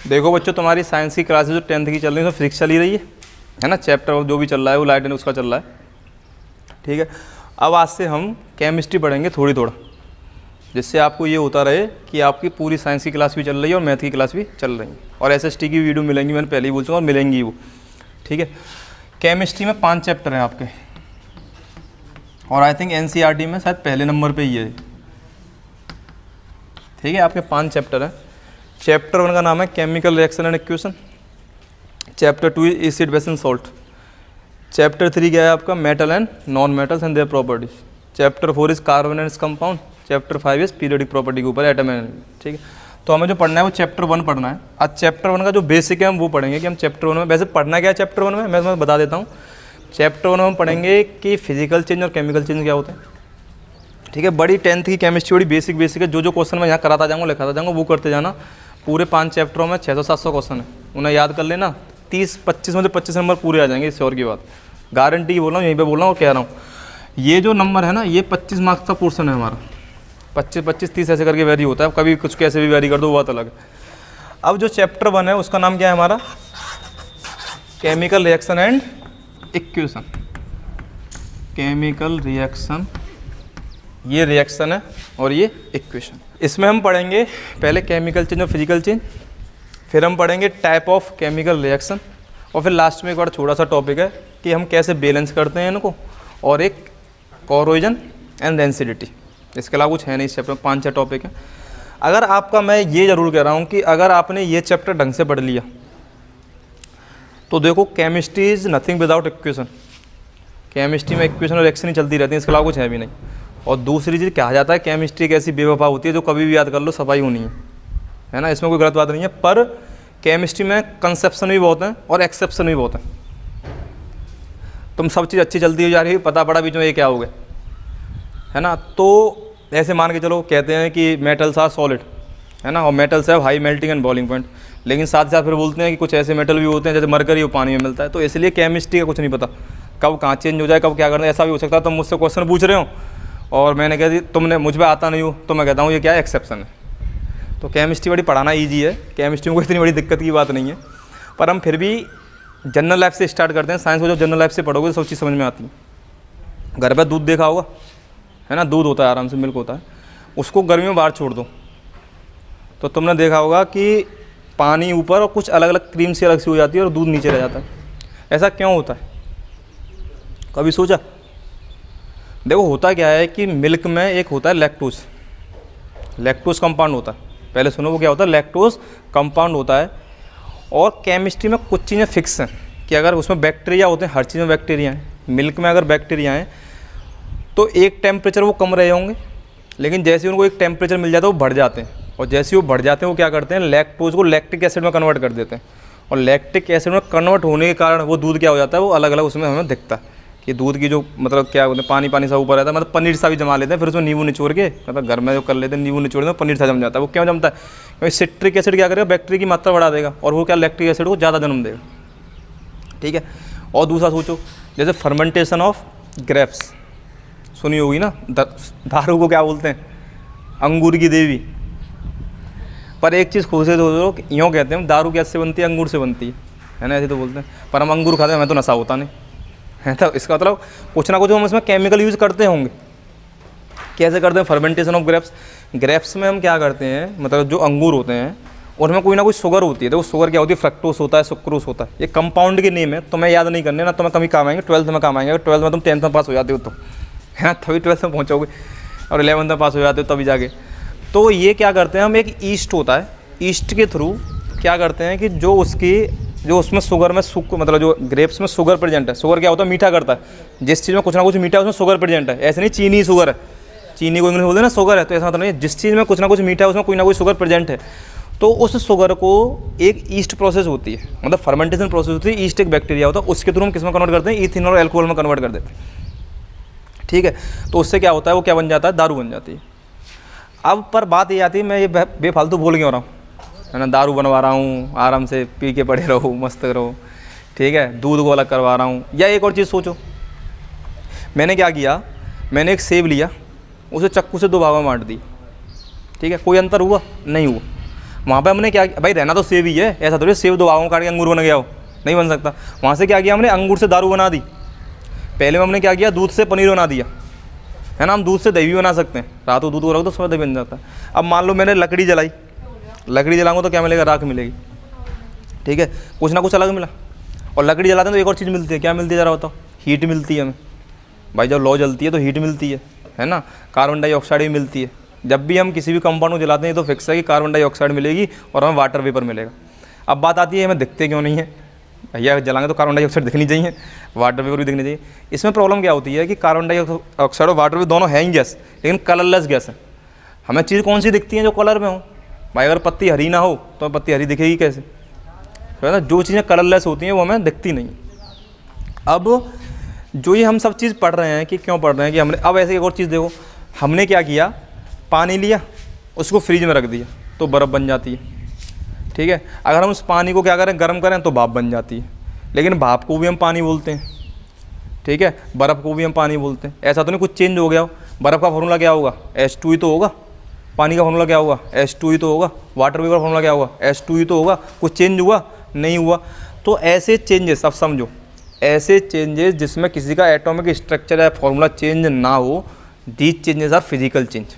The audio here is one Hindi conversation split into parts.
देखो बच्चों, तुम्हारी साइंस की क्लासेज जो 10th की चल रही है तो फिजिक्स चल ही रही है ना। चैप्टर जो भी चल रहा है वो लाइट एंड उसका चल रहा है, ठीक है। अब आज से हम केमिस्ट्री पढ़ेंगे थोड़ी थोड़ा, जिससे आपको ये होता रहे कि आपकी पूरी साइंस की क्लास भी चल रही है और मैथ की क्लास भी चल रही है। और SST की वीडियो मिलेंगी, मैंने पहले ही बोल चुका, और मिलेंगी वो, ठीक है। केमिस्ट्री में 5 चैप्टर हैं आपके, और आई थिंक NCERT में शायद पहले नंबर पे ही है, ठीक है। आपके 5 चैप्टर हैं। चैप्टर 1 का नाम है chemical reaction and equation. Chapter 2 acid base and salt. Chapter 3 क्या है आपका, metal and non metals and their properties. Chapter 4 is carbon and compound. Chapter 5 is periodic property के ऊपर एटम एंड, ठीक है। तो हमें जो पढ़ना है वो चैप्टर 1 पढ़ना है। आज चैप्टर 1 का जो बेसिक है हम वो पढ़ेंगे कि हम चैप्टर 1 में वैसे पढ़ना क्या है। चैप्टर 1 में मैं तुम्हें बता देता हूँ। चैप्टर 1 में हम पढ़ेंगे कि फिजिकल चेंज और केमिकल चेंज क्या होते हैं, ठीक है। बड़ी 10th की केमिस्ट्री बड़ी बेसिक है। जो क्वेश्चन मैं यहाँ कराता जाऊँगा, लिखाता जाऊँगा, वो करते जाना। पूरे 5 चैप्टरों में 600-700 क्वेश्चन है, उन्हें याद कर लेना। 30-25 में से 25 नंबर पूरे आ जाएंगे, इससे और की बात गारंटी की बोल रहा हूँ, यहीं पे बोल रहा हूँ और कह रहा हूँ। ये जो नंबर है ना, ये 25 मार्क्स का पोर्शन है हमारा। 25-25-30 ऐसे करके वेरी होता है, कभी कुछ कैसे भी वेरी कर दो, वो बात अलग है। अब जो चैप्टर 1 है उसका नाम क्या है हमारा, chemical reaction and equation. Chemical reaction, ये रिएक्शन है और ये इक्वेशन। इसमें हम पढ़ेंगे पहले केमिकल चेंज और फिजिकल चेंज, फिर हम पढ़ेंगे टाइप ऑफ केमिकल रिएक्शन, और फिर लास्ट में एक बार छोटा सा टॉपिक है कि हम कैसे बैलेंस करते हैं इनको, और एक कोरोजन एंड डेंसिटी। इसके अलावा कुछ है नहीं इस चैप्टर में, 5-6 टॉपिक है। अगर आपका, मैं ये ज़रूर कह रहा हूँ कि अगर आपने ये चैप्टर ढंग से पढ़ लिया तो देखो, chemistry is nothing without equation. Chemistry में इक्वेशन और रिएक्शन ही चलती रहती है, इसके अलावा कुछ है भी नहीं। और दूसरी चीज़ कहा जाता है केमिस्ट्री एक ऐसी बेवफा होती है जो कभी भी याद कर लो सफाई होनी है ना, इसमें कोई गलत बात नहीं है। पर केमिस्ट्री में कंसेप्शन भी बहुत है और एक्सेप्शन भी बहुत है। तुम सब चीज़ अच्छी चलती हो जा रही है, पता पड़ा बीच में ये क्या हो गया, है ना। तो ऐसे मान के चलो, कहते हैं कि मेटल्स आर सॉलिड, है ना, और मेटल्स है high melting and boiling point, लेकिन साथ साथ फिर बोलते हैं कि कुछ ऐसे मेटल भी होते हैं जैसे मरकरी, वो पानी में मिलता है। तो इसलिए केमिस्ट्री का कुछ नहीं पता, कब कहाँ चेंज हो जाए, कब क्या करना है, ऐसा भी हो सकता है। तुम मुझसे क्वेश्चन पूछ रहे हो और मैंने कह दी तुमने मुझ पर आता नहीं हो, तो मैं कहता हूँ ये क्या है, एक्सेप्शन है। तो केमिस्ट्री बड़ी पढ़ाना ईजी है, केमिस्ट्री में कोई इतनी बड़ी दिक्कत की बात नहीं है। पर हम फिर भी जनरल लाइफ से स्टार्ट करते हैं। साइंस को जब जनरल लाइफ से पढ़ोगे तो सब चीज़ समझ में आती है। घर पर दूध देखा होगा, है ना, दूध होता है आराम से, मिल्क होता है, उसको गर्मी में बाहर छोड़ दो तो तुमने देखा होगा कि पानी ऊपर और कुछ अलग अलग क्रीम सी अलग सी हो जाती है और दूध नीचे रह जाता है। ऐसा क्यों होता है, कभी सोचा? देखो होता क्या है कि मिल्क में एक होता है लैक्टोज, लैक्टोज कंपाउंड होता है। पहले सुनो वो क्या होता है, लैक्टोज कंपाउंड होता है। और केमिस्ट्री में कुछ चीज़ें फिक्स हैं कि अगर उसमें बैक्टीरिया होते हैं, हर चीज़ में बैक्टीरिया हैं, मिल्क में अगर बैक्टीरिया हैं तो एक टेम्परेचर वो कम रहे होंगे, लेकिन जैसे उनको एक टेम्परेचर मिल जाता है वो बढ़ जाते हैं। और जैसे वो बढ़ जाते हैं वो क्या करते हैं, लैक्टोज को लैक्टिक एसिड में कन्वर्ट कर देते हैं। और लैक्टिक एसिड में कन्वर्ट होने के कारण वो दूध क्या हो जाता है, वो अलग अलग उसमें हमें दिखता है कि दूध की जो मतलब क्या होता है, पानी पानी सा ऊपर रहता है, मतलब पनीर सा भी जमा लेते हैं। फिर उसमें नींबू निचोड़ के, मतलब घर में जो कर लेते हैं नींबू निचोड़ देते हैं, पनीर सा जम जाता है। वो क्यों जमता है, क्योंकि सिट्रिक एसिड क्या करेगा, बैक्टीरिया की मात्रा बढ़ा देगा और वो क्या लैक्टिक एसिड को ज़्यादा जन्म देगा, ठीक है। और दूसरा सोचो, जैसे फर्मेंटेशन ऑफ ग्रेप्स सुनी होगी ना, दारू को क्या बोलते हैं, अंगूर की देवी। पर एक चीज़ खुद से सोचो, यूँ कहते हैं दारू कैसे बनती है, अंगूर से बनती है ना, ऐसे तो बोलते हैं। पर हम अंगूर खाते हैं, हमें तो नशा होता नहीं है। तो इसका मतलब कुछ ना कुछ हम इसमें केमिकल यूज़ करते होंगे। कैसे करते हैं, फर्मेंटेशन ऑफ ग्रेप्स। ग्रेप्स में हम क्या करते हैं, मतलब जो अंगूर होते हैं उनमें कोई ना कोई शुगर होती है। तो वो शुगर क्या होती है, फ्रक्टोस होता है, सुक्रोस होता है। ये कंपाउंड के नेम है, तुम्हें याद नहीं करने ना, तुम्हें कभी काम आएंगे, 12th में काम आएंगे। अगर 12th में तुम 10th में पास हो जाते हो तो, है ना, तभी 12th में पहुँचोगे, और 11th में पास हो जाते हो तभी जाके। तो ये क्या करते हैं हम, एक ईस्ट होता है, ईस्ट के थ्रू क्या करते हैं कि जो उसमें शुगर में मतलब जो ग्रेप्स में शुगर प्रेजेंट है, शुगर क्या होता है, मीठा करता है। जिस चीज़ में कुछ ना कुछ मीठा है उसमें शुगर प्रेजेंट है। ऐसे नहीं चीनी शुगर है, चीनी को इंग्लिश बोलते हैं ना शुगर है, तो ऐसा मतलब नहीं। जिस चीज़ में कुछ ना कुछ मीठा है उसमें कोई ना कोई शुगर प्रेजेंट है। तो उस शुगर को एक ईस्ट प्रोसेस होती है, मतलब फर्मेंटेशन प्रोसेस होती है। ईस्ट एक बैक्टीरिया होता है, उसके थ्रू हम किस में कन्वर्ट करते हैं, इथेनॉल और एल्कोहल में कन्वर्ट कर देते हैं, ठीक है। तो उससे क्या होता है, वो क्या बन जाता है, दारू बन जाती है। अब पर बात ये आती है, मैं ये बेफालतू बोल क्यों रहा हूँ, है ना, दारू बनवा रहा हूँ, आराम से पी के पड़े रहो, मस्त रहो, ठीक है, दूध को अलग करवा रहा हूँ। या एक और चीज़ सोचो, मैंने क्या किया, मैंने एक सेब लिया, उसे चक्कू से 2 भागों में बांट दी, ठीक है, कोई अंतर हुआ नहीं हुआ। वहाँ पे हमने क्या किया भाई, रहना तो सेब ही है, ऐसा थोड़ी सेब दो आगों काट के अंगूर बन गया हो, नहीं बन सकता। वहाँ से क्या किया हमने, अंगूर से दारू बना दी। पहले में हमने क्या किया, दूध से पनीर बना दिया, है ना। हम दूध से दही भी बना सकते हैं, रात को दूध को रख दो सुबह दही बन जाता है। अब मान लो मैंने लकड़ी जलाई, लकड़ी जलाऊंगा तो क्या मिलेगा, राख मिलेगी, ठीक है, कुछ ना कुछ अलग मिला। और लकड़ी जलाते हैं तो एक और चीज़ मिलती है, क्या मिलती है ज़रा बताओ, हीट मिलती है हमें भाई। जब लौ जलती है तो हीट मिलती है ना, कार्बन डाइऑक्साइड भी मिलती है। जब भी हम किसी भी कंपाउंड को जलाते हैं तो फिक्स है कि कार्बन डाइऑक्साइड मिलेगी और हमें वाटर वेपर मिलेगा। अब बात आती है हमें दिखते क्यों नहीं है भैया, जलाएंगे तो कार्बन डाइऑक्साइड दिखनी चाहिए, वाटर वेपर भी दिखनी चाहिए। इसमें प्रॉब्लम क्या होती है कि कार्बन डाइऑक्साइड और वाटर वेपर दोनों हैं ही गैस, लेकिन कलरलेस गैस है। हमें चीज़ कौन सी दिखती है, जो कलर में हो भाई। अगर पत्ती हरी ना हो तो पत्ती हरी दिखेगी कैसे, है ना। जो चीज़ें कलरलेस होती हैं वो हमें दिखती नहीं। अब जो ये हम सब चीज़ पढ़ रहे हैं कि क्यों पढ़ रहे हैं कि हमने, अब ऐसे एक और चीज़ देखो, हमने क्या किया, पानी लिया उसको फ्रिज में रख दिया तो बर्फ़ बन जाती है, ठीक है। अगर हम उस पानी को क्या करें, गर्म करें तो भाप बन जाती है। लेकिन भाप को भी हम पानी बोलते हैं, ठीक है, बर्फ़ को भी हम पानी बोलते हैं। ऐसा तो नहीं कुछ चेंज हो गया हो। बर्फ़ का फॉर्मूला क्या होगा, H2 ही तो होगा। पानी का फॉर्मूला क्या होगा, H2 ही तो होगा। वाटर वेपर का फॉर्मूला क्या होगा, H2 ही तो होगा। कुछ चेंज हुआ नहीं हुआ। तो ऐसे चेंजेस, अब समझो, ऐसे चेंजेस जिसमें किसी का एटॉमिक स्ट्रक्चर या फॉर्मूला चेंज ना हो, these changes are physical change.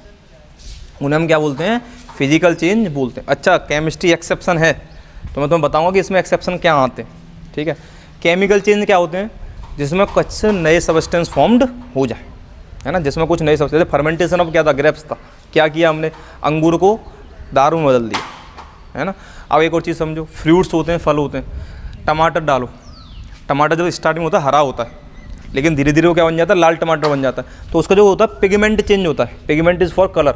उन्हें हम क्या बोलते हैं, फिजिकल चेंज बोलते हैं। अच्छा, केमिस्ट्री एक्सेप्शन है तो मैं तुम्हें बताऊंगा कि इसमें एक्सेप्शन क्या आते हैं, ठीक है। केमिकल चेंज क्या होते हैं, जिसमें कुछ नए सब्सटेंस फॉर्म्ड हो जाए, है ना, जिसमें कुछ नए सब्सटेंस। फर्मेंटेशन ऑफ क्या था, ग्रेप्स था। क्या किया हमने, अंगूर को दारू में बदल दिया, है ना। अब एक और चीज़ समझो, फ्रूट्स होते हैं, फल होते हैं। टमाटर डालो, टमाटर जब स्टार्टिंग होता है हरा होता है, लेकिन धीरे धीरे वो क्या बन जाता है, लाल टमाटर बन जाता है। तो उसका जो होता है पिगमेंट चेंज होता है। Pigment is for colour.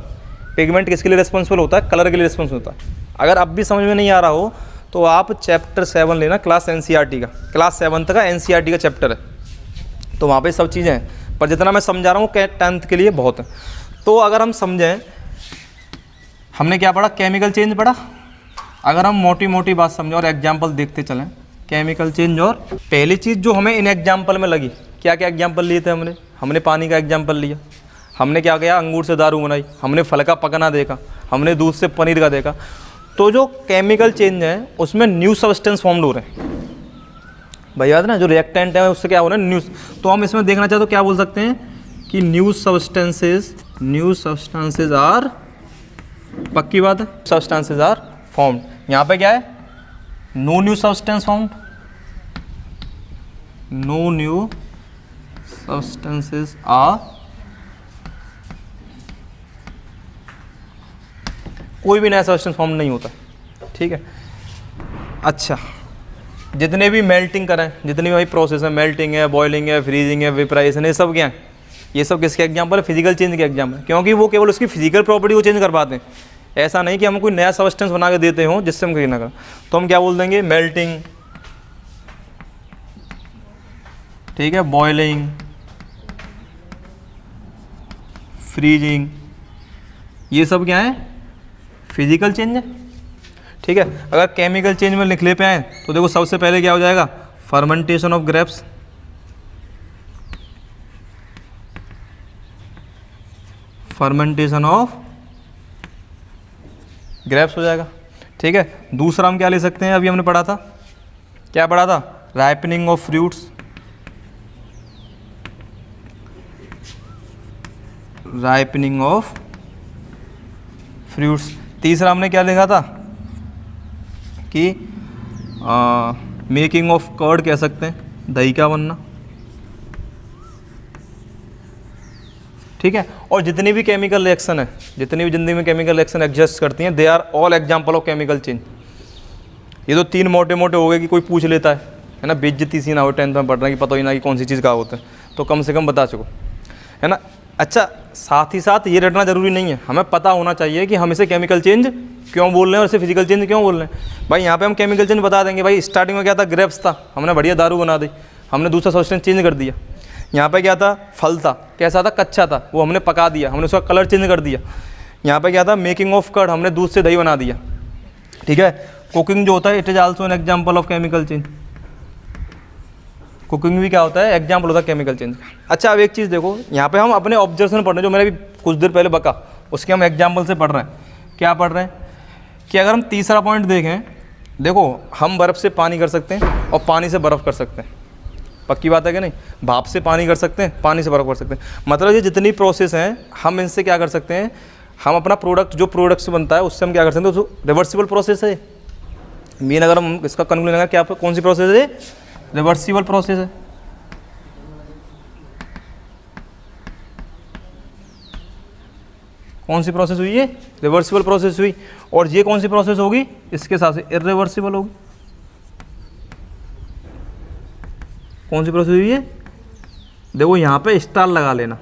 Pigment किसके लिए रिस्पॉन्सिबल होता है, कलर के लिए रिस्पॉन्सिबल होता है। अगर अब भी समझ में नहीं आ रहा हो तो आप चैप्टर 7 लेना, क्लास NCERT का, क्लास 7 तक का NCERT का चैप्टर है, तो वहाँ पे सब चीज़ें हैं। पर जितना मैं समझा रहा हूँ 10th के लिए बहुत है। तो अगर हम समझें, हमने क्या पढ़ा, केमिकल चेंज पढ़ा। अगर हम मोटी मोटी बात समझें और एग्जाम्पल देखते चलें, केमिकल चेंज और पहली चीज़ जो हमें इन एग्जाम्पल में लगी, क्या क्या एग्जाम्पल लिए थे हमने पानी का एग्जाम्पल लिया, हमने क्या किया, अंगूर से दारू बनाई, हमने फल का पकना देखा, हमने दूध से पनीर का देखा। तो जो केमिकल चेंज है उसमें न्यू सब्सटेंस फॉर्म्ड हो रहे हैं भाई, याद ना, जो रिएक्टेंट है उससे क्या हो रहा है, न्यूज। तो हम इसमें देखना चाहते तो क्या बोल सकते हैं कि न्यू सब्सटेंसेज आर, पक्की बात है, सब्सटेंसेज आर फॉर्म्ड। यहाँ पे क्या है, no new substance formed, no new substances are, कोई भी नया सब्सटेंस फॉर्म नहीं होता, ठीक है। अच्छा, जितने भी मेल्टिंग करें, जितनी भी प्रोसेस है, मेल्टिंग है, बॉइलिंग है, फ्रीजिंग है, वेपराइजेशन, ये सब क्या है, ये सब किसके एग्जाम्पल है, फिजिकल चेंज के एग्जाम्पल है। क्योंकि वो केवल उसकी फिजिकल प्रॉपर्टी को चेंज कर पाते हैं, ऐसा नहीं कि हम कोई नया सब्सटेंस बना के देते हो जिससे हम कहीं ना करें। तो हम क्या बोल देंगे, मेल्टिंग, ठीक है, बॉइलिंग, फ्रीजिंग, ये सब क्या है, फिजिकल चेंज है, ठीक है। अगर केमिकल चेंज में लिख ले पे आए तो देखो सबसे पहले क्या हो जाएगा, fermentation of grapes, fermentation of grapes हो जाएगा, ठीक है। दूसरा हम क्या ले सकते हैं, अभी हमने पढ़ा था, क्या पढ़ा था, ripening of fruits, ripening of fruits. तीसरा हमने क्या लिखा था कि मेकिंग ऑफ कर्ड कह सकते हैं, दही का बनना, ठीक है। और जितनी भी केमिकल रिएक्शन है, जितनी भी जिंदगी में केमिकल रिएक्शन एग्जिस्ट करती हैं, they are all example of chemical change. ये तो तीन मोटे मोटे हो गए कि कोई पूछ लेता है ना, बेइज्जती सी ना हो 10th में पढ़ रहे हैं कि पता ही ना कि कौन सी चीज़ का होता है, तो कम से कम बता सको, है ना। अच्छा, साथ ही साथ ये रटना जरूरी नहीं है, हमें पता होना चाहिए कि हम इसे केमिकल चेंज क्यों बोल रहे हैं और इसे फिजिकल चेंज क्यों बोल रहे हैं। भाई यहाँ पे हम केमिकल चेंज बता देंगे, भाई स्टार्टिंग में क्या था, ग्रेप्स था, हमने बढ़िया दारू बना दी, हमने दूसरा सब्सटेंस चेंज कर दिया। यहाँ पे क्या था, फल था, कैसा था, कच्चा था, वो हमने पका दिया, हमने उसका कलर चेंज कर दिया। यहाँ पे क्या था, मेकिंग ऑफ कर्ड, हमने दूध से दही बना दिया, ठीक है। कुकिंग जो होता है, it is also an example of chemical change. Cooking भी क्या होता है, एग्जाम्पल होता है केमिकल चेंज का। अच्छा, अब एक चीज़ देखो, यहाँ पे हम अपने ऑब्जर्वेशन पढ़ रहे हैं, जो मैंने अभी कुछ देर पहले बका, उसके हम एग्जाम्पल से पढ़ रहे हैं। क्या पढ़ रहे हैं कि अगर हम तीसरा पॉइंट देखें, देखो हम बर्फ़ से पानी कर सकते हैं और पानी से बर्फ़ कर सकते हैं, पक्की बात है कि नहीं। भाप से पानी कर सकते हैं, पानी से बर्फ़ कर सकते हैं। मतलब ये जितनी प्रोसेस हैं हम इनसे क्या कर सकते हैं, हम अपना प्रोडक्ट जो प्रोडक्ट से बनता है उससे हम क्या कर सकते हैं, तो रिवर्सिबल प्रोसेस है मेन। अगर हम इसका कंक्लूजन लगा क्या कौन सी प्रोसेस है, रिवर्सिबल प्रोसेस है। कौन सी प्रोसेस हुई है, रिवर्सिबल प्रोसेस हुई। और ये कौन सी प्रोसेस होगी, इसके साथ से इरिवर्सिबल होगी। कौन सी प्रोसेस हुई है, देखो यहाँ पे स्टार लगा लेना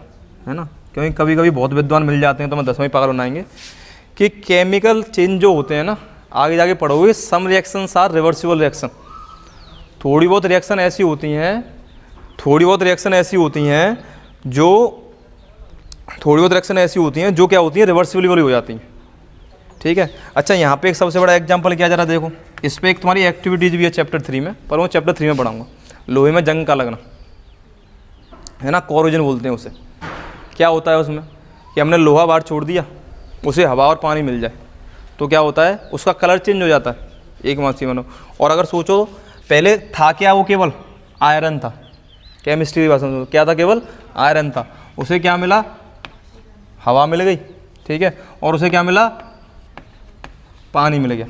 है ना, क्योंकि कभी कभी बहुत विद्वान मिल जाते हैं तो मैं 10वें पागल बनाएंगे कि केमिकल चेंज जो होते हैं ना, आगे जाके पढ़ोगे, सम रिएक्शंस आर रिवर्सिबल रिएक्शन। थोड़ी बहुत रिएक्शन ऐसी होती हैं, जो क्या होती हैं, रिवर्सिबल हो जाती हैं। ठीक है। अच्छा यहाँ पे एक सबसे बड़ा एग्जांपल क्या, जरा देखो, इस पर एक तुम्हारी एक्टिविटीज़ भी है चैप्टर 3 में, पर वो चैप्टर 3 में पढ़ाऊँगा। लोहे में जंग का लगना है ना, कोरोजन बोलते हैं उसे। क्या होता है उसमें कि हमने लोहा बाहर छोड़ दिया, उसे हवा और पानी मिल जाए तो क्या होता है, उसका कलर चेंज हो जाता है, एक मासी मानो। और अगर सोचो पहले था क्या, वो केवल आयरन था, केमिस्ट्री की भाषा में क्या था, केवल आयरन था। उसे क्या मिला, हवा मिल गई, ठीक है, और उसे क्या मिला, पानी मिल गया।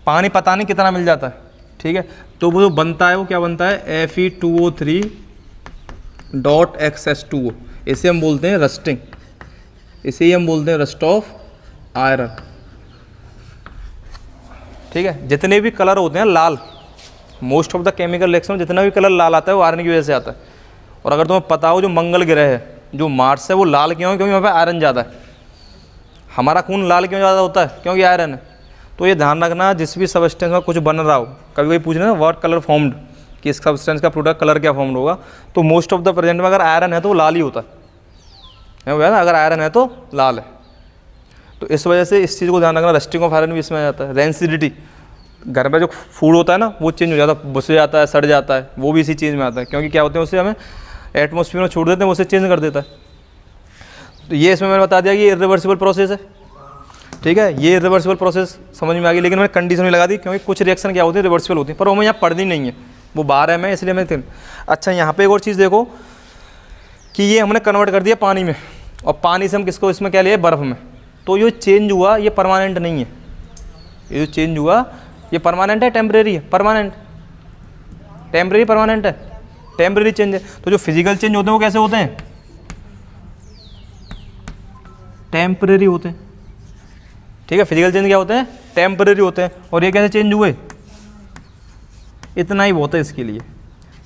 पानी पता नहीं कितना मिल जाता है, ठीक है। तो वो जो बनता है वो क्या बनता है, Fe2O3.XH2O। इसे हम बोलते हैं रस्टिंग, इसे ही हम बोलते हैं रस्ट ऑफ आयरन। ठीक है। जितने भी कलर होते हैं लाल, most of the chemical reaction में जितना भी कलर लाल आता है वो आयरन की वजह से आता है। और अगर तुम्हें पता हो जो मंगल ग्रह है, जो मार्स है, वो लाल क्यों है, क्योंकि वहाँ पे आयरन ज़्यादा है। हमारा खून लाल क्यों ज़्यादा होता है, क्योंकि आयरन है। तो ये ध्यान रखना, जिस भी सबस्टेंस में कुछ बन रहा हो, कभी कभी पूछ रहे हैं व्हाट कलर फॉर्म्ड, कि इस सबस्टेंस का प्रोडक्ट कलर क्या फॉर्म्ड होगा, तो मोस्ट ऑफ द प्रेजेंट में अगर आयरन है तो वो लाल ही होता है ना, अगर आयरन है तो लाल है। तो इस वजह से इस चीज़ को ध्यान रखना, रस्टिंग ऑफ आयरन भी इसमें आ जाता है। रेंसिडिटी, घर में जो फूड होता है ना वो चेंज हो जाता है, बुस जाता है, सड़ जाता है, वो भी इसी चीज़ में आता है, क्योंकि क्या होते हैं उससे हमें एटमोसफियर में छोड़ देते हैं, वो उसे चेंज कर देता है। तो ये इसमें मैंने बता दिया कि ये इरिवर्सिबल प्रोसेस है, ठीक है। ये इरिवर्सिबल प्रोसेस समझ में आ गई, लेकिन मैंने कंडीशन भी लगा दी, क्योंकि कुछ रिएक्शन क्या होती है रिवर्सिबल होती है, पर वो हमें यहाँ पढ़नी नहीं है, वो बाहर है मैं, इसलिए मैं अच्छा यहाँ पे एक और चीज़ देखो कि ये हमने कन्वर्ट कर दिया पानी में, और पानी से हम किसको इसमें क्या लिया, बर्फ़ में। तो ये चेंज हुआ, ये परमानेंट नहीं है, ये जो चेंज हुआ ये परमानेंट है, टेम्परेरी है, परमानेंट, टेम्परेरी परमानेंट है, टेम्परेरी चेंज है। तो जो फिजिकल चेंज होते हैं वो कैसे होते हैं, टेम्परेरी होते हैं, ठीक है। फिजिकल चेंज क्या होते हैं, टेम्परेरी होते हैं। और ये कैसे चेंज हुए, इतना ही बहुत है इसके लिए,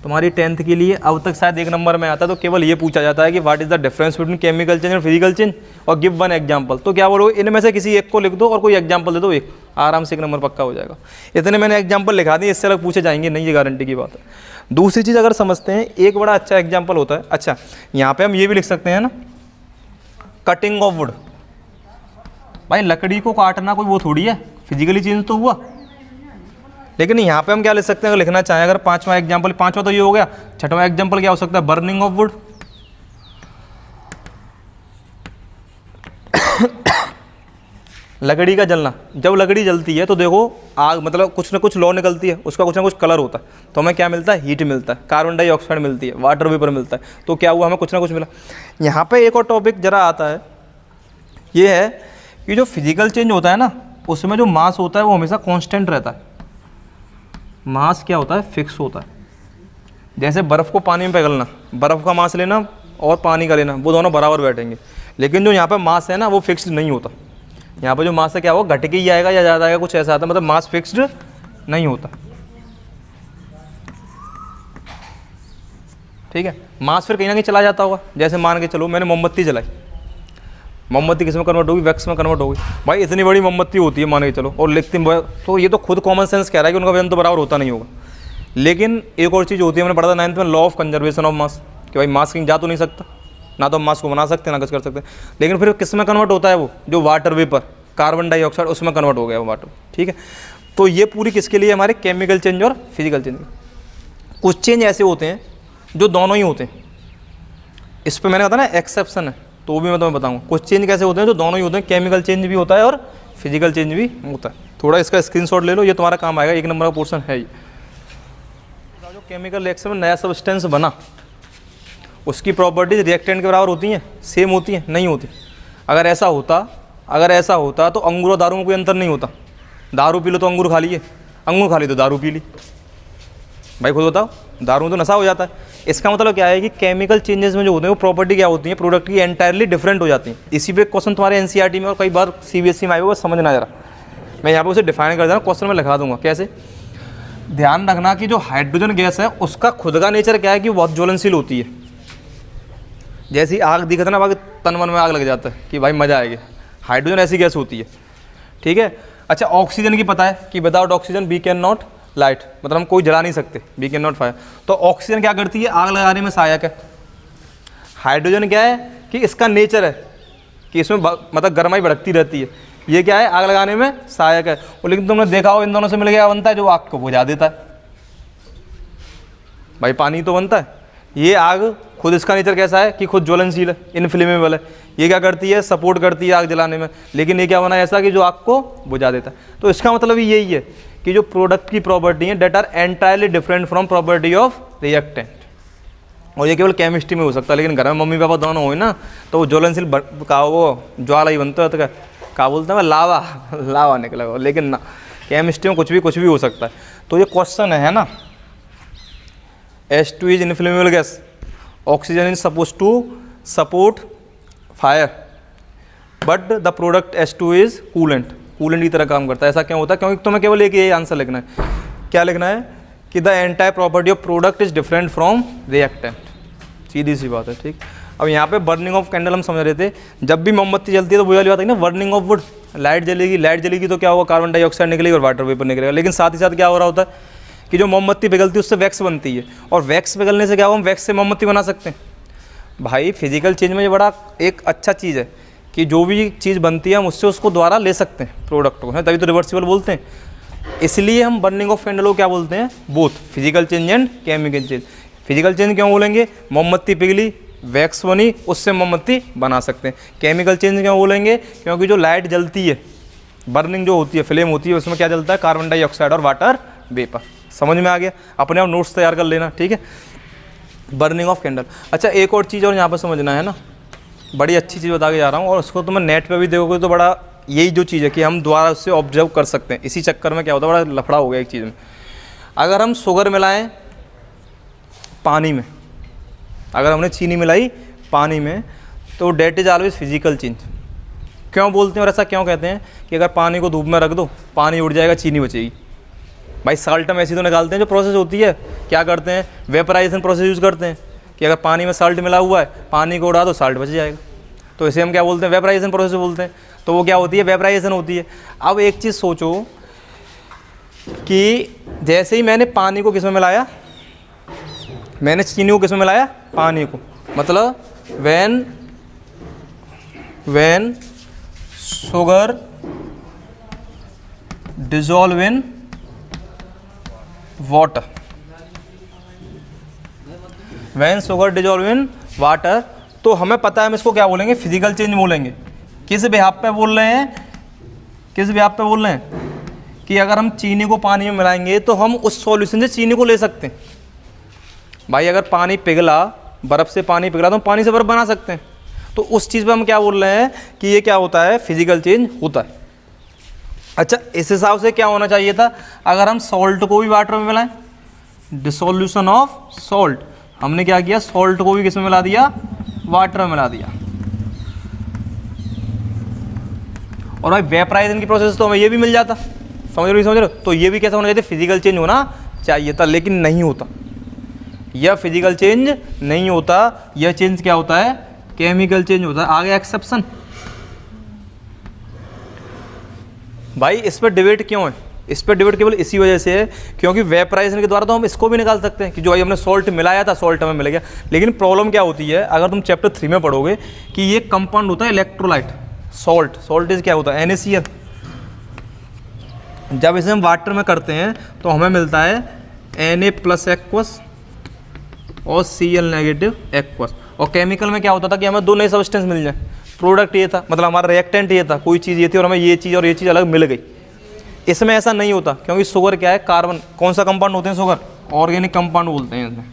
तुम्हारी 10th के लिए। अब तक शायद 1 नंबर में आता है तो केवल ये पूछा जाता है कि what is the difference between chemical change और फिजिकल चेंज, और गिव वन एग्जांपल। तो क्या बोलोगे, इनमें से किसी एक को लिख दो और कोई एग्जांपल दे दो, एक आराम से 1 नंबर पक्का हो जाएगा। इतने मैंने एग्जांपल लिखा दिए, इससे अलग पूछे जाएंगे नहीं, ये गारंटी की बात है। दूसरी चीज़ अगर समझते हैं, एक बड़ा अच्छा एग्जाम्पल होता है, अच्छा यहाँ पर हम ये भी लिख सकते हैं ना, कटिंग ऑफ वुड। भाई लकड़ी को काटना कोई वो थोड़ी है, फिजिकली चेंज तो हुआ। लेकिन यहाँ पे हम क्या लिख सकते हैं, अगर लिखना चाहें, अगर 5वां एग्जाम्पल, 5वां तो ये हो गया, 6वां एग्जाम्पल क्या हो सकता है, बर्निंग ऑफ वुड। लकड़ी का जलना, जब लकड़ी जलती है तो देखो आग, मतलब कुछ ना कुछ लौ निकलती है, उसका कुछ ना कुछ कलर होता है, तो हमें क्या मिलता है, हीट मिलता है, कार्बन डाइऑक्साइड मिलती है, वाटर वेपर मिलता है। तो क्या हुआ, हमें कुछ ना कुछ मिला। यहाँ पे एक और टॉपिक जरा आता है, ये है कि जो फिजिकल चेंज होता है ना, उसमें जो मास होता है वो हमेशा कांस्टेंट रहता है। मास क्या होता है, फिक्स होता है। जैसे बर्फ़ को पानी में पिघलना, बर्फ़ का मास लेना और पानी का लेना, वो दोनों बराबर बैठेंगे। लेकिन जो यहाँ पे मास है ना वो फिक्स्ड नहीं होता। यहाँ पे जो मास है क्या होगा, घट के ही आएगा या ज़्यादा आएगा, कुछ ऐसा आता है, मतलब मास फिक्स्ड नहीं होता, ठीक है। मास फिर कहीं ना कहीं चला जाता होगा। जैसे मान के चलो मैंने मोमबत्ती जलाई, मोमबत्ती किस में कन्वर्ट होगी, वैक्स में कन्वर्ट होगी। भाई इतनी बड़ी मोमबत्ती होती है मान के चलो, और लिखती, तो ये तो खुद कॉमन सेंस कह रहा है कि उनका वजन तो बराबर होता नहीं होगा। लेकिन एक और चीज़ होती है, मैंने पढ़ा था 9th में, law of conservation of mass, कि भाई मास कहीं जा तो नहीं सकता, ना तो हम मास को बना सकते ना कुछ कर सकते। लेकिन फिर किस में कन्वर्ट होता है वो, जो वाटर वेपर, कार्बन डाइऑक्साइड, उसमें कन्वर्ट हो गया वो वाटर, ठीक है। तो ये पूरी किसके लिए, हमारे केमिकल चेंज और फिजिकल चेंज। कुछ चेंज ऐसे होते हैं जो दोनों ही होते हैं, इस पर मैंने कहा था ना एक्सेप्शन है, तो वो भी मैं तुम्हें बताऊंगा। कुछ चेंज कैसे होते हैं जो दोनों ही होते हैं, केमिकल चेंज भी होता है और फिजिकल चेंज भी होता है। थोड़ा इसका स्क्रीनशॉट ले लो, ये तुम्हारा काम आएगा, 1 नंबर का पोर्शन है ये। जो केमिकल रिएक्शन में नया सब्सटेंस बना उसकी प्रॉपर्टीज रिएक्टेंट के बराबर होती हैं, सेम होती हैं, नहीं होती। अगर ऐसा होता तो अंगूर और दारू में कोई अंतर नहीं होता। दारू पी लो तो अंगूर खा लिए, अंगूर खा ली तो दारू पी ली। भाई खुद बताओ, दारू में तो नशा हो जाता है। इसका मतलब क्या है कि केमिकल चेंजेस में जो होते हैं वो प्रॉपर्टी क्या होती है, प्रोडक्ट की एंटायरली डिफरेंट हो जाती हैं। इसी पे क्वेश्चन तुम्हारे एनसीईआरटी में और कई बार सीबीएसई में आए हुए, समझना जरा। मैं यहाँ पे उसे डिफाइन कर देना, क्वेश्चन में लिखा दूंगा कैसे। ध्यान रखना कि जो हाइड्रोजन गैस है उसका खुद का नेचर क्या है कि बहुत ज्वलनशील होती है। जैसी आग दिखता है ना, बाकी तन मन में आग लग जाता है कि भाई मजा आएगा। हाइड्रोजन ऐसी गैस होती है, ठीक है। अच्छा, ऑक्सीजन की पता है कि without oxygen we can not light, मतलब हम कोई जला नहीं सकते, वी कैन नॉट फायर। तो ऑक्सीजन क्या करती है, आग लगाने में सहायक है। हाइड्रोजन क्या है कि इसका नेचर है कि इसमें मतलब गर्माई भड़कती रहती है, ये क्या है, आग लगाने में सहायक है। और लेकिन तुमने देखा हो इन दोनों से मिल गया बनता है जो आग को बुझा देता है। भाई पानी तो बनता है, ये आग खुद इसका नेचर कैसा है कि खुद ज्वलनशील है, इनफ्लेमेबल है। ये क्या करती है, सपोर्ट करती है आग जलाने में, लेकिन ये क्या बना ऐसा कि जो आग को बुझा देता है। तो इसका मतलब यही है कि जो प्रोडक्ट की प्रॉपर्टी है that are entirely different from property of reactant. और ये केवल केमिस्ट्री में हो सकता है, लेकिन घर में मम्मी पापा दोनों हो ना तो वो ज्वलनशील का वो ज्वाला ही बनता है, तो क्या बोलते हैं, लावा निकला हो। लेकिन ना, केमिस्ट्री में कुछ भी हो सकता है। तो ये क्वेश्चन है ना, H2 is inflammable gas, oxygen is suppose to support fire, but the product H2 is coolant की तरह काम करता है। ऐसा क्यों होता है, क्योंकि तुम्हें केवल एक यही आंसर लिखना है। क्या लिखना है कि the entire property of product is different from reactant, सीधी सी बात है, ठीक। अब यहाँ पे बर्निंग ऑफ कैंडल हम समझ रहे थे, जब भी मोमबत्ती जलती है तो वो वाली बात है ना, बर्निंग ऑफ वुड, लाइट जलेगी तो क्या होगा, कार्बन डाइऑक्साइड निकलेगी और वाटर वेपर निकलेगा। लेकिन साथ ही साथ क्या हो रहा होता है कि जो मोमबत्ती पिघलती है उससे वैक्स बनती है, और वैक्स पिघलने से क्या होगा, हम वैक्स से मोमबत्ती बना सकते हैं। भाई फिजिकल चेंज में ये बड़ा एक अच्छा चीज़ है कि जो भी चीज़ बनती है हम उससे उसको द्वारा ले सकते हैं प्रोडक्ट को, है, तभी तो रिवर्सिबल बोलते हैं। इसलिए हम बर्निंग ऑफ कैंडल को क्या बोलते हैं, both physical change and chemical change. Physical change क्यों बोलेंगे, मोमबत्ती पिघली, वैक्स बनी, उससे मोमबत्ती बना सकते हैं। केमिकल चेंज क्यों बोलेंगे, क्योंकि जो लाइट जलती है, बर्निंग जो होती है, फ्लेम होती है, उसमें क्या जलता है, कार्बन डाइऑक्साइड और वाटर वेपर। समझ में आ गया, अपने आप नोट्स तैयार कर लेना, ठीक है। Burning of candle. अच्छा, एक और चीज़ और यहाँ पर समझना है ना, बड़ी अच्छी चीज़ बता के जा रहा हूँ, और उसको तुम्हें नेट पे भी देखोगे तो बड़ा यही जो चीज़ है कि हम दोबारा उससे ऑब्जर्व कर सकते हैं। इसी चक्कर में क्या होता है, बड़ा लफड़ा हो गया एक चीज़ में। अगर हम शुगर मिलाएं पानी में, अगर हमने चीनी मिलाई पानी में, तो that is always physical change. क्यों बोलते हैं और ऐसा क्यों कहते हैं कि अगर पानी को धूप में रख दो, पानी उड़ जाएगा, चीनी बचेगी। भाई साल्ट हम ऐसी तो निकालते हैं, जो प्रोसेस होती है क्या करते हैं, वेपराइजेशन प्रोसेस यूज़ करते हैं कि अगर पानी में साल्ट मिला हुआ है, पानी को उड़ा दो, साल्ट बच जाएगा। तो इसे हम क्या बोलते हैं, वेपराइजेशन प्रोसेस बोलते हैं। तो वो क्या होती है, वेपराइजेशन होती है। अब एक चीज़ सोचो कि जैसे ही मैंने पानी को किस में मिलाया, मैंने चीनी को किस में मिलाया, पानी को, मतलब when sugar dissolve in water, when sugar dissolve in water, तो हमें पता है हम इसको क्या बोलेंगे, फिजिकल चेंज बोलेंगे। किस बिहाफ पे बोल रहे हैं, किस बिहाफ पे बोल रहे हैं कि अगर हम चीनी को पानी में मिलाएंगे तो हम उस सॉल्यूशन से चीनी को ले सकते हैं। भाई अगर पानी पिघला, बर्फ़ से पानी पिघला तो हम पानी से बर्फ़ बना सकते हैं। तो उस चीज़ पे हम क्या बोल रहे हैं कि ये क्या होता है, फिजिकल चेंज होता है। अच्छा, इस हिसाब से क्या होना चाहिए था, अगर हम सॉल्ट को भी वाटर में मिलाएं, डिसोल्यूशन ऑफ सॉल्ट, हमने क्या किया, सॉल्ट को भी किस में मिला दिया, वाटर में मिला दिया। और भाई वेपराइजेशन की प्रोसेस तो हमें ये भी मिल जाता, समझ रहे हो। तो ये भी कैसा होना चाहिए, फिजिकल चेंज होना चाहिए था, लेकिन नहीं होता। यह फिजिकल चेंज नहीं होता, यह चेंज क्या होता है, केमिकल चेंज होता है। आगे एक्सेप्शन। भाई इस पर डिबेट क्यों है, इस पर डिबेट केवल इसी वजह से है क्योंकि वेपराइजेशन के द्वारा तो हम इसको भी निकाल सकते हैं कि जो भाई हमने सॉल्ट मिलाया था, सॉल्ट हमें मिल गया। लेकिन प्रॉब्लम क्या होती है, अगर तुम चैप्टर 3 में पढ़ोगे कि ये कंपाउंड होता है इलेक्ट्रोलाइट, सॉल्ट इज क्या होता है, NaCl। जब इसे हम वाटर में करते हैं तो हमें मिलता है Na+ एक्वस और Cl- एक्वस। और केमिकल में क्या होता था कि हमें दो नए सब्सटेंस मिल जाए, प्रोडक्ट ये था, मतलब हमारा रिएक्टेंट ये था, कोई चीज़ ये थी और हमें ये चीज़ और ये चीज़ अलग मिल गई। इसमें ऐसा नहीं होता, क्योंकि शुगर क्या है, कार्बन। कौन सा कंपाउंड होते हैं शुगर? ऑर्गेनिक कंपाउंड बोलते हैं इसमें।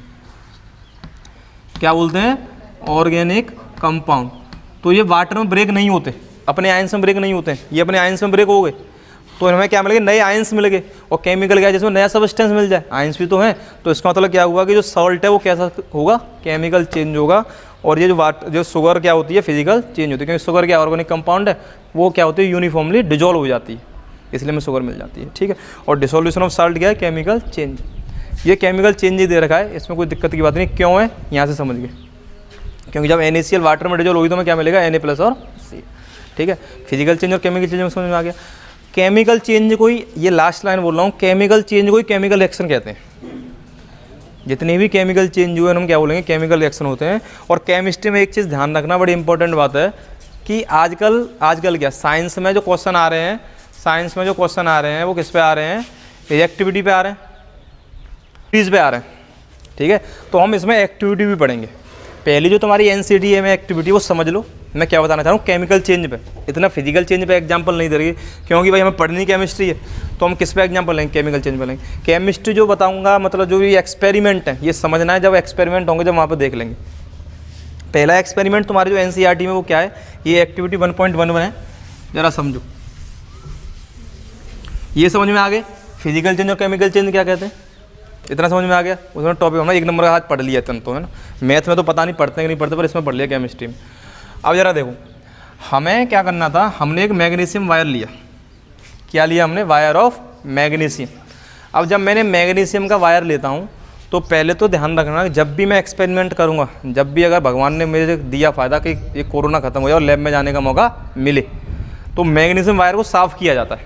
क्या बोलते हैं? Organic compound. तो ये वाटर में ब्रेक नहीं होते, अपने आयंस में ब्रेक नहीं होते हैं, ये अपने आयंस में ब्रेक हो गए तो हमें क्या मिल गए? नए आयंस मिल गए। और केमिकल क्या है? जिसमें नया सब्सटेंस मिल जाए, आयंस भी तो हैं, तो इसका मतलब क्या हुआ कि जो सॉल्ट है वो कैसा होगा? केमिकल चेंज होगा। और ये जो शुगर क्या होती है? फिजिकल चेंज होती है, क्योंकि शुगर क्या ऑर्गेनिक कंपाउंड है, वो क्या होती है? यूनिफॉर्मली डिजोल्व हो जाती है, इसलिए हमें शुगर मिल जाती है। ठीक है। और डिसोल्यूशन ऑफ साल्ट क्या है? Chemical change. ये केमिकल चेंज ही दे रखा है, इसमें कोई दिक्कत की बात नहीं। क्यों है? यहाँ से समझ गए, क्योंकि जब NaCl वाटर में डिजोल्व होगी तो हमें क्या मिलेगा? Na+ और C। ठीक है। फिजिकल चेंज और केमिकल चेंज में समझ में आ गया। केमिकल चेंज कोई, ये लास्ट लाइन बोल रहा हूँ, केमिकल चेंज कोई केमिकल रिएक्शन कहते हैं। जितने भी केमिकल चेंज हुए हम क्या बोलेंगे? केमिकल रिएक्शन होते हैं। और केमिस्ट्री में एक चीज़ ध्यान रखना, बड़ी इंपॉर्टेंट बात है कि आजकल क्या साइंस में जो क्वेश्चन आ रहे हैं, वो किस पे आ रहे हैं? रिएक्टिविटी पे आ रहे हैं, फ्रीज पे आ रहे हैं। ठीक है। तो हम इसमें एक्टिविटी भी पढ़ेंगे। पहली जो तुम्हारी NCTA में एक्टिविटी, वो समझ लो मैं क्या बताना चाह रहा हूँ। केमिकल चेंज पे, इतना फिजिकल चेंज पे एग्जांपल नहीं दे रही, क्योंकि भाई हमें पढ़नी केमिस्ट्री है, तो हम किस पे एग्जांपल लेंगे? केमिकल चेंज पे लेंगे। केमिस्ट्री जो बताऊंगा, मतलब जो भी एक्सपेरिमेंट है, ये समझना है, जब एक्सपेरिमेंट होंगे जब वहाँ पर देख लेंगे। पहला एक्सपेरिमेंट तुम्हारे जो NCERT में वो क्या है? ये एक्टिविटी 1.11 है, ज़रा समझो। ये समझ में आ गए फिजिकल चेंज और केमिकल चेंज क्या कहते हैं? इतना समझ में आ गया। उसमें टॉपिक हमने 1 नंबर का आज पढ़ लिया इतना तो, है ना। मैथ में तो पता नहीं पढ़ते कि नहीं पढ़ते, पर इसमें पढ़ लिया केमिस्ट्री में। अब ज़रा देखो, हमें क्या करना था? हमने एक मैग्नीशियम वायर लिया। क्या लिया हमने? Wire of magnesium. अब जब मैंने मैग्नीशियम का वायर लेता हूँ, तो पहले तो ध्यान रखना, जब भी मैं एक्सपेरिमेंट करूँगा, जब भी अगर भगवान ने मुझे दिया फ़ायदा कि ये कोरोना ख़त्म हो जाए और लैब में जाने का मौका मिले, तो मैग्नीशियम वायर को साफ़ किया जाता है।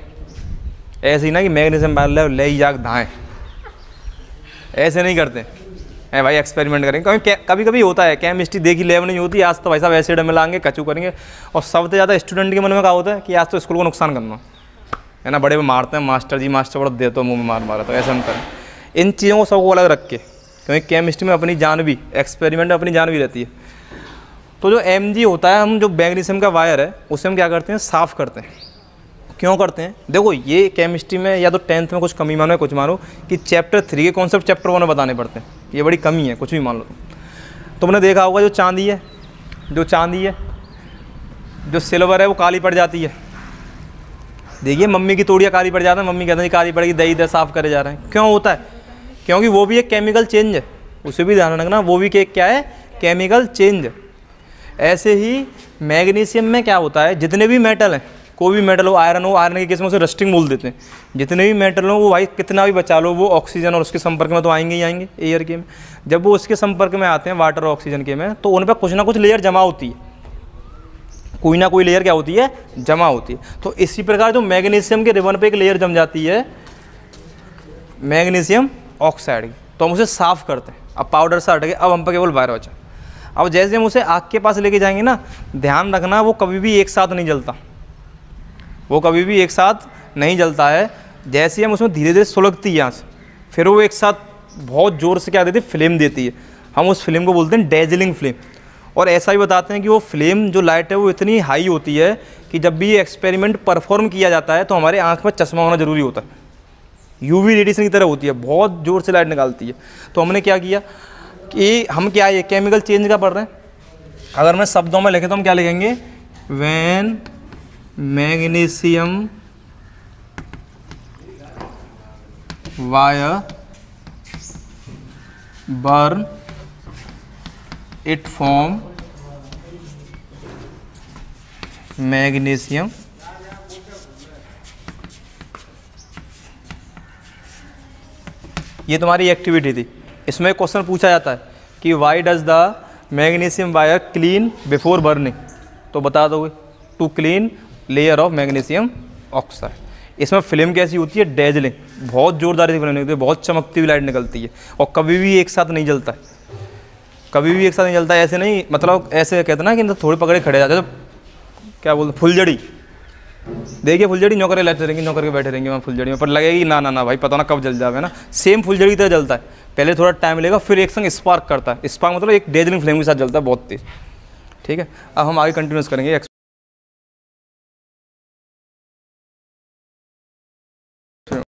ऐसे ही ना कि मैग्नीशियम वायर ले ही जाग धाएँ, ऐसे नहीं करते हैं भाई। एक्सपेरिमेंट करेंगे, कभी कभी होता है, केमिस्ट्री देखी लैब नहीं होती, आज तो भाई साहब एसिड मिलाएंगे, कचू करेंगे। और सबसे ज़्यादा स्टूडेंट के मन में क्या होता है कि आज तो स्कूल को नुकसान करना है ना, बड़े में मारते हैं, मास्टर जी मास्टर बड़ा दे तो मुँह में मारा, तो ऐसा हम करें। इन चीज़ों को सबको अलग रख के, क्योंकि केमिस्ट्री में अपनी जान भी, एक्सपेरिमेंट में अपनी जान भी रहती है। तो जो Mg होता है, हम जो मैग्नीशियम का वायर है उसे हम क्या करते हैं? साफ़ करते हैं। क्यों करते हैं? देखो, ये केमिस्ट्री में या तो 10th में कुछ कमी मानो या कुछ मानो कि चैप्टर 3 के कॉन्सेप्ट चैप्टर 1 में बताने पड़ते हैं, ये बड़ी कमी है, कुछ भी मान लो। तुमने देखा होगा जो चांदी है, जो सिल्वर है वो काली पड़ जाती है। देखिए मम्मी की तोड़ियाँ काली पड़ जाता है, मम्मी कहते हैं काली पड़ेगी, दही दे साफ़ करे जा रहे हैं। क्यों होता है? क्योंकि वो भी एक केमिकल चेंज है, उसे भी ध्यान रखना, वो भी क्या है? Chemical change. ऐसे ही मैग्नीशियम में क्या होता है? जितने भी मेटल हैं, कोई भी मेटल हो, आयरन के केस में उसे रस्टिंग बोल देते हैं। जितने भी मेटल हो, वो भाई कितना भी बचा लो, वो ऑक्सीजन और उसके संपर्क में तो आएंगे ही आएंगे, एयर के में। जब वो उसके संपर्क में आते हैं, वाटर और ऑक्सीजन के में, तो उन पर कुछ ना कुछ लेयर जमा होती है, कोई ना कोई लेयर क्या होती है? जमा होती है। तो इसी प्रकार जो मैग्नीशियम के रिबन पे एक लेयर जम जाती है मैग्नीशियम ऑक्साइड की, तो हम उसे साफ़ करते हैं। अब पाउडर से हट गए, अब हम पर केवल वायर बचा। अब जैसे हम उसे आग के पास लेके जाएंगे ना, ध्यान रखना वो कभी भी एक साथ नहीं जलता, है। जैसे ही हम उसमें धीरे धीरे सुलगती है यहाँ से, फिर वो एक साथ बहुत ज़ोर से क्या देती है? फ्लेम देती है। हम उस फ्लेम को बोलते हैं डेजलिंग फ्लेम। और ऐसा भी बताते हैं कि वो फ्लेम जो लाइट है वो इतनी हाई होती है कि जब भी ये एक्सपेरिमेंट परफॉर्म किया जाता है तो हमारे आँख में चश्मा होना ज़रूरी होता है। UV रेडिएशन की तरह होती है, बहुत ज़ोर से लाइट निकालती है। तो हमने क्या किया कि हम क्या ये केमिकल चेंज का पढ़ रहे हैं। अगर मैं शब्दों में लिखे तो हम क्या लिखेंगे? When magnesium wire burn it form magnesium ये तुम्हारी एक्टिविटी थी। इसमें क्वेश्चन पूछा जाता है कि why does the magnesium wire clean before burning, तो बता दोगे to clean layer of magnesium oxide. इसमें फिल्म कैसी होती है? डेजलिंग, बहुत जोरदार फिल्म निकलती है, बहुत चमकती हुई लाइट निकलती है और कभी भी एक साथ नहीं जलता है, ऐसे नहीं, मतलब ऐसे कहते ना कि थोड़े पकड़े खड़े जाते, तो क्या बोलते फुलझड़ी। देखिए फुलझड़ी नौकर लेते रहेंगे, नौकर के बैठे रहेंगे वहाँ फुलझड़ी में, पर लगेगी ना भाई पता ना कब जल जाए, है ना। सेम फुलझड़ी तरह जलता है, पहले थोड़ा टाइम लगेगा, फिर एक संग स्पार्क करता है। स्पार्क मतलब एक डेजलिंग फ्लेम के साथ जलता है बहुत तेज। ठीक है, अब हम आगे कंटिन्यूस करेंगे।